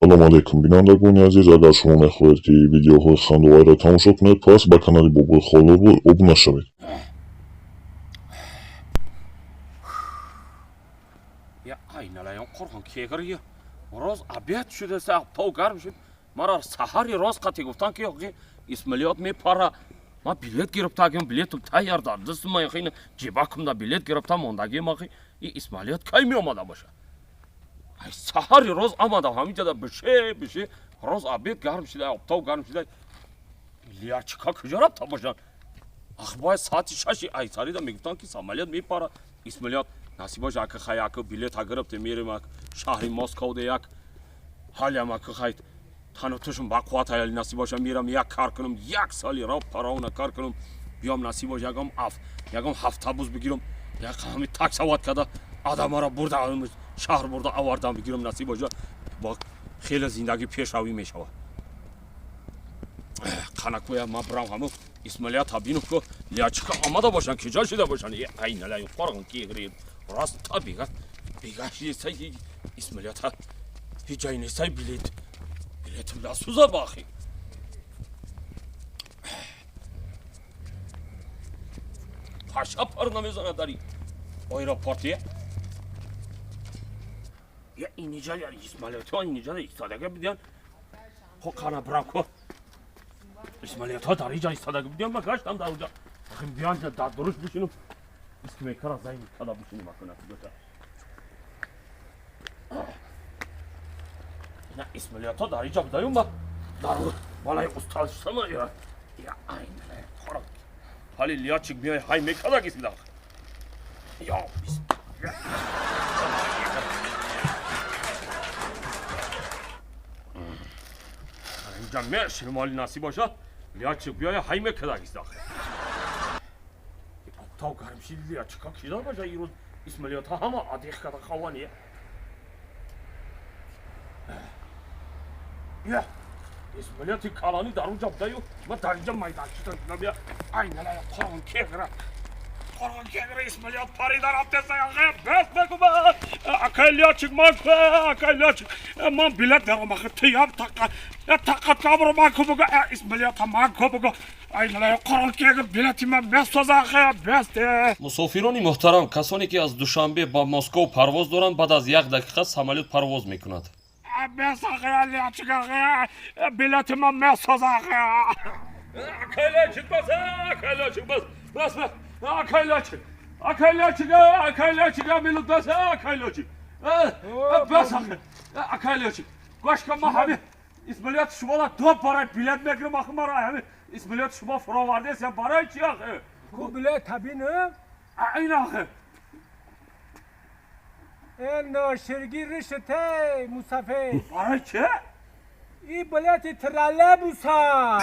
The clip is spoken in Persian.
سلام علیکم بینندگان عزیز، اگر شما میخواهید که ویدیوهای خنده‌آور را تماشا کنید پس به کانال بابای خالو ابونه شوید. یا aynalayan korkan kegiriye. Roz abiyat şude se aptav garmşid. Mara sahari roz qati guftan ki yoqi İsmailiyat me para. Ma bilet giribtagim biletim tayyar da dısma yaxin cibakumda bilet giribtam ondagi maqi İsmailiyat kaymi omada başa. Ay sahari roz amada hamida bir şey roz abiyat garmşid aptav garmşid. Liya çıka kujarab tabaşan. Akhbay saati şashi ay sari da meguftan ki Samaliyat me para İsmailiyat نصیباش اگه خیلی اگه بلیط گرفته میریم اگه شهری مسکو دیگه حالی هم اگه خیلی تنوتشون با قوت هایی نصیباش میرم یک کار کنم یک سالی را پراونه کار کنم بیام نصیباش یکم هفته بوز بگیرم یک همی تاکس وات کده آدم را برده شهر برده آوردم بگیرم نصیباش با خیلی زندگی پیش روی میشه خانکویا ما برام همو اسماعیلیت بینم که لیاچکا آماده باشن که جا شده باشن این نلای فرقن کی غرید راست تا بیگاشی سعی اسماعیلیت هیچ جایی نیستی بلیت لاسوزا باخی پاشا پر نمیزنه داری آیرا پارتیه یا اینجا یا اسماعیلیت ها اینجا ایستادگی بیدن خو خانه برام که İsmailiyat ha dar iyice istediğim gidiyorum bak kaç tam daha uca. Bakın bir an daha duruş düşünüm. İsmail kara zayıf kada düşünüm bakın nasıl götür. Ya İsmailiyat ha dar iyice buradayım bak. Darur vallahi ustalışsana ya. Ya aynen korak. Halil ya çıkmıyor hay mekada gitsin daha. Ya Bismillah. اینجا مرشی مالی نصیب باشه لیا چک بیای حیمه کداگیست داخل اکتاو گرمشی لیا چکا کیدار باشه این روز اسمالیات ها همه عادیخ کده خوانیه یا اسمالیاتی کالانی در اونجا بدایو ما در اینجا میدان چیتا بیا اینه لیا قرآن که گره قرآن که گره اسمالیات پاری در آبته سیاقه بس بگو با اکلیا چک مانکه اکلیا چک من بلیت درم آخه تیاب طاقت کابرو مانکو بگو اسمالیات مانکو بگو اینه لیا قرآن که گره بلیتی من بس سوز آخه بسته مسافرانی محترم کسانی که از دوشنبه با مسکو پرواز دارند بعد از 1 دقیقه سامالیت پرواز میکند بس آخه لیا چک آخه بلیتی من بس سوز آخه اکلیا چک بس اکلیا چک بس Akaylaçık millet bas akaylaçık. Bas akaylaçık. Başka mahabi İsmailiyat şumalar top para bilet bekle bakım var abi. İsmailiyat şuma foro vardı sen para içi ya. Bu bilet tabii ne? Aynı akı. En şergi rişte musafir. Para içi? İyi bilet tralebusa.